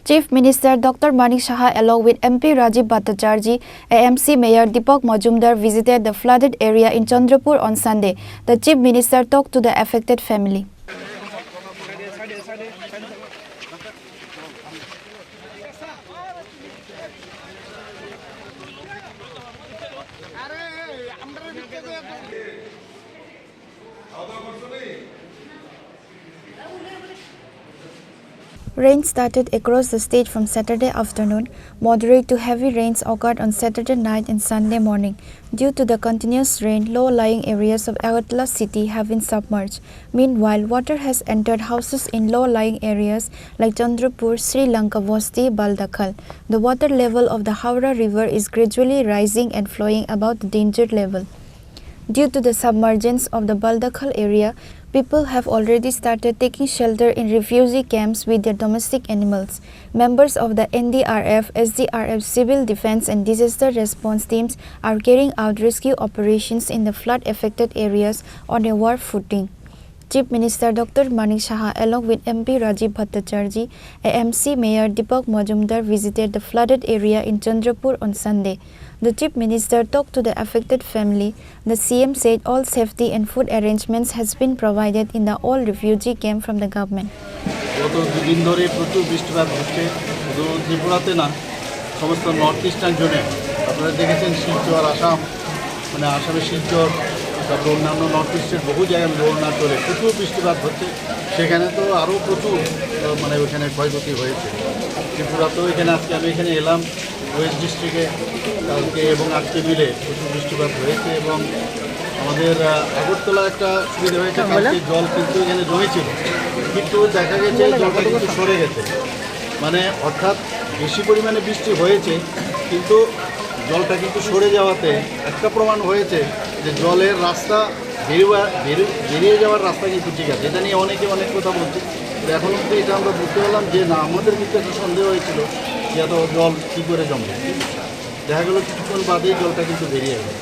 Chief Minister Dr.Manik Saha along with MP Rajiv Bhattacharjee, AMC Mayor Deepak Majumdar visited the flooded area in Chandrapur on Sunday. The Chief Minister talked to the affected family. Rain started across the state from Saturday afternoon. Moderate to heavy rains occurred on Saturday night and Sunday morning. Due to the continuous rain, low-lying areas of Agartala city have been submerged. Meanwhile, water has entered houses in low-lying areas like Chandrapur, Sri Lanka, Bosti, Baldakhal. The water level of the Howrah River is gradually rising and flowing above the danger level. Due to the submergence of the Baldakhal area, people have already started taking shelter in refugee camps with their domestic animals. Members of the NDRF, SDRF, Civil Defense and Disaster Response teams are carrying out rescue operations in the flood-affected areas on a war footing. Chief Minister Dr.Manik Saha along with MP Rajiv Bhattacharjee, AMC Mayor Deepak Majumdar visited the flooded area in Chandrapur on Sunday. The Chief Minister talked to the affected family. The CM said all safety and food arrangements has been provided in the all refugee camp from the government. গত দুদিন ধরে প্রচুর বৃষ্টিপাত হচ্ছে শুধু ত্রিপুরাতে না সমস্ত নর্থ ইস্টার্ন জোনে আপনারা দেখেছেন শিলচর আসাম মানে আসামের শিলচর তারপর অন্যান্য নর্থ ইস্টের বহু জায়গায় অরুণাচলে প্রচুর বৃষ্টিপাত হচ্ছে সেখানে তো আরও প্রচুর মানে ওইখানে ক্ষয়ক্ষতি হয়েছে ত্রিপুরাতেও এখানে আজকে আমি এখানে এলাম ওয়েস্ট ডিস্ট্রিক্টে কালকে এবং আজকে মিলে প্রচুর বৃষ্টিপাত হয়েছে এবং আমাদের আগরতলা একটা সুবিধা হয়েছে কালকে জল কিন্তু এখানে জমেছিল কিন্তু দেখা গেছে জলটা কিন্তু সরে গেছে মানে অর্থাৎ বেশি পরিমাণে বৃষ্টি হয়েছে কিন্তু জলটা কিন্তু সরে যাওয়াতে একটা প্রমাণ হয়েছে যে জলের রাস্তা বেরিয়ে যাওয়ার রাস্তা কিন্তু ঠিক আছে এটা নিয়ে অনেকে অনেক কথা বলছে এখন অবধি এটা আমরা বুঝতে পারলাম যে না আমাদের কিন্তু একটা সন্দেহ হয়েছিল যে এত জল কী করে জমবে দেখা গেলো কিছুক্ষণ বাদেই জলটা কিন্তু বেরিয়ে গেল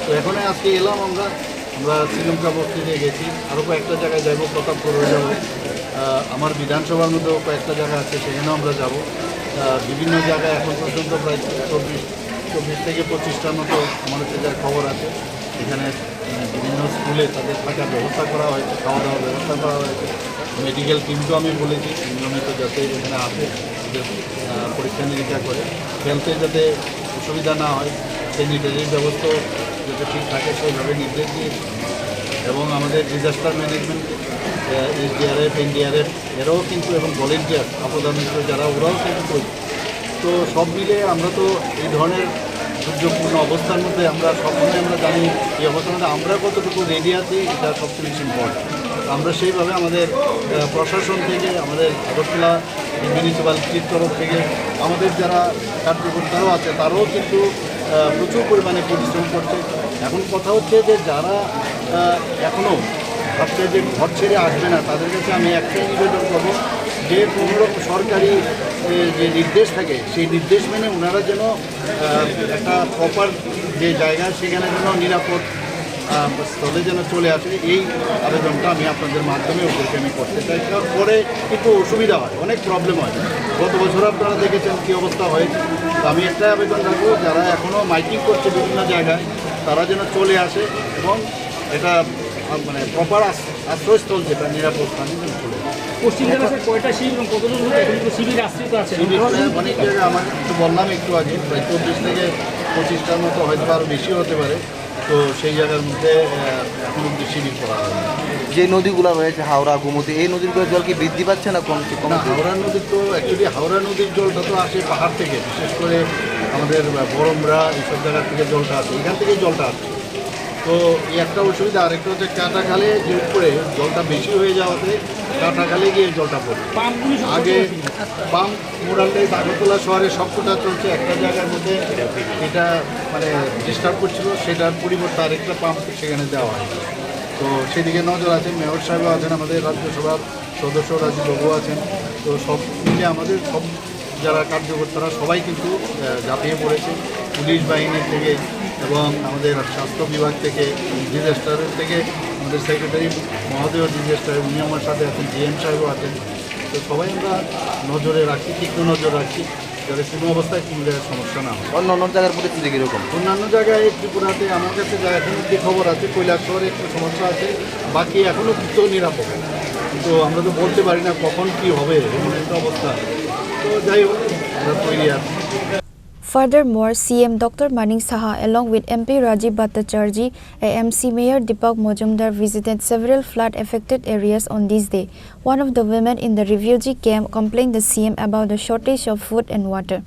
তো এখন আজকে এলাম আমরা শ্রীলঙ্কা বস্তিতে গেছি আরও কয়েকটা জায়গায় যাবো প্রতাপপুরে যাবো আমার বিধানসভার মধ্যেও কয়েকটা জায়গা আছে সেখানেও আমরা যাব বিভিন্ন জায়গায় এখন পর্যন্ত প্রায় 24 থেকে 25টার মতো আমার হচ্ছে যার খবর আছে এখানে বিভিন্ন স্কুলে তাদের থাকার ব্যবস্থা করা হয়েছে খাওয়া দাওয়ার ব্যবস্থা করা হয়েছে মেডিকেল টিমকেও আমি বলেছি নিয়মিত যাতে এখানে আসে ওদের পরীক্ষা নিরীক্ষা করে হেলথে যাতে অসুবিধা না হয় স্যানিটারির ব্যবস্থাও যাতে ঠিক থাকে সেইভাবে নির্দেশ দিয়েছি এবং আমাদের ডিজাস্টার ম্যানেজমেন্ট এসডিআরএফ এনডিআরএফ এরাও কিন্তু এবং ভলেন্টিয়ার আপদা মিত্র যারা ওরাও কিন্তু করছে তো সব মিলে আমরা তো এই ধরনের দুর্যোগপূর্ণ অবস্থার মধ্যে আমরা সবসময় আমরা জানি এই অবস্থার মধ্যে আমরা কতটুকু রেডি আছি এটা সবচেয়ে বেশি ইম্পর্টেন্ট আমরা সেইভাবে আমাদের প্রশাসন থেকে আমাদের আগরতলা মিউনিসিপ্যালিটির তরফ থেকে আমাদের যারা কার্যকর্তারাও আছে তারাও কিন্তু প্রচুর পরিমাণে পরিশ্রম করছে এখন কথা হচ্ছে যে যারা এখনও ভাবছে যে ঘর ছেড়ে আসবে না তাদের কাছে আমি একটাই নিবেদন করবো যে কোনো সরকারি যে নির্দেশ থাকে সেই নির্দেশ মেনে ওনারা যেন একটা প্রপার যে জায়গা সেখানে যেন নিরাপদ স্থলে যেন চলে আসে এই আবেদনটা আমি আপনাদের মাধ্যমে ওদেরকে আমি করতে চাই পরে কিন্তু অসুবিধা হয় অনেক প্রবলেম হয় গত বছর আপনারা দেখেছেন কী অবস্থা হয়েছে তো আমি একটা আবেদন রাখবো যারা এখনও মাইকিং করছে বিভিন্ন জায়গায় তারা যেন চলে আসে এবং এটা মানে প্রপার আশ্রয়স্থল যেটা নিরাপদ স্থানে যেন চলে পশ্চিমবঙ্গের কয়টা শিবির এবং কতজন শিবির আশ্রিত আছে অনেক জায়গায় আমার একটু বললাম একটু আগে প্রায় 24 থেকে 25টার মতো হয়তো আরও বেশি হতে পারে তো সেই জায়গার মধ্যে এখন অব্দি শিবির করা হয় যে নদীগুলো রয়েছে হাওড়া গোমতী এই নদীগুলোর জল কি বৃদ্ধি পাচ্ছে না কমছে হাওড়া নদীর তো অ্যাকচুয়ালি হাওড়া নদীর জলটা তো আসে পাহাড় থেকে বিশেষ করে আমাদের বরমরা এইসব জায়গার থেকে জলটা আসে এখান থেকেই জলটা আসে তো এই একটা অসুবিধা আরেকটা হচ্ছে কাটাখালে যে উপরে জলটা বেশি হয়ে যাওয়াতে কাটাখালে গিয়ে জলটা পড়ে আগে পাম্প মোরালটাই আগরতলা শহরে সবকটা চলছে একটা জায়গার মধ্যে এটা মানে ডিস্টার্ব করছিল সেটার পরিবর্তে আরেকটা পাম্প সেখানে দেওয়া হয় তো সেদিকে নজর আছে মেয়র সাহেবও আছেন আমাদের রাজ্যসভার সদস্য রাজীববাবু আছেন তো সব মিলে আমাদের সব যারা কার্যকর্তারা সবাই কিন্তু ঝাঁপিয়ে পড়েছে পুলিশ বাহিনী থেকে এবং আমাদের স্বাস্থ্য বিভাগ থেকে ডিজাস্টারের থেকে আমাদের সেক্রেটারি মহোদয় ডিজাস্টার উনি আমার সাথে আছেন জিএম সাহেবও আছেন তো সবাই আমরা নজরে রাখছি, তীক্ষ্ণ নজর রাখছি, যাতে কোনো অবস্থায় কোনো জায়গায় সমস্যা না হয়। অন্য জায়গার পরিস্থিতি কীরকম? অন্যান্য জায়গায় ত্রিপুরাতে আমার কাছে যা এখন অব্দি খবর আছে, কৈলাসহরে একটু সমস্যা আছে, বাকি এখনও তো নিরাপদ। কিন্তু আমরা তো বলতে পারি না কখন কি হবে, এমন একটা অবস্থা। তো যাই হোক, আমরা তৈরি আছি। Furthermore, CM Dr.Manik Saha along with MP Rajiv Bhattacharjee, AMC Mayor Deepak Majumdar visited several flood-affected areas on this day. One of the women in the refugee camp complained the CM about the shortage of food and water.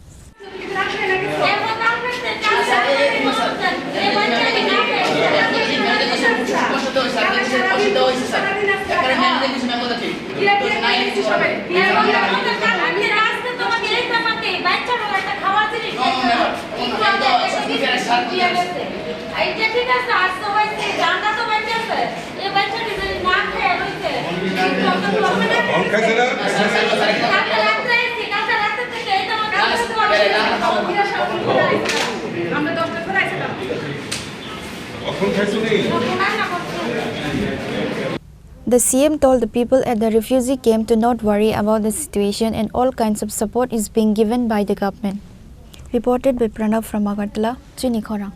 The CM told the people at the refugee camp to not worry about the situation and all kinds of support is being given by the government. Reported by Pranav from Agartala, Chini, Khorang.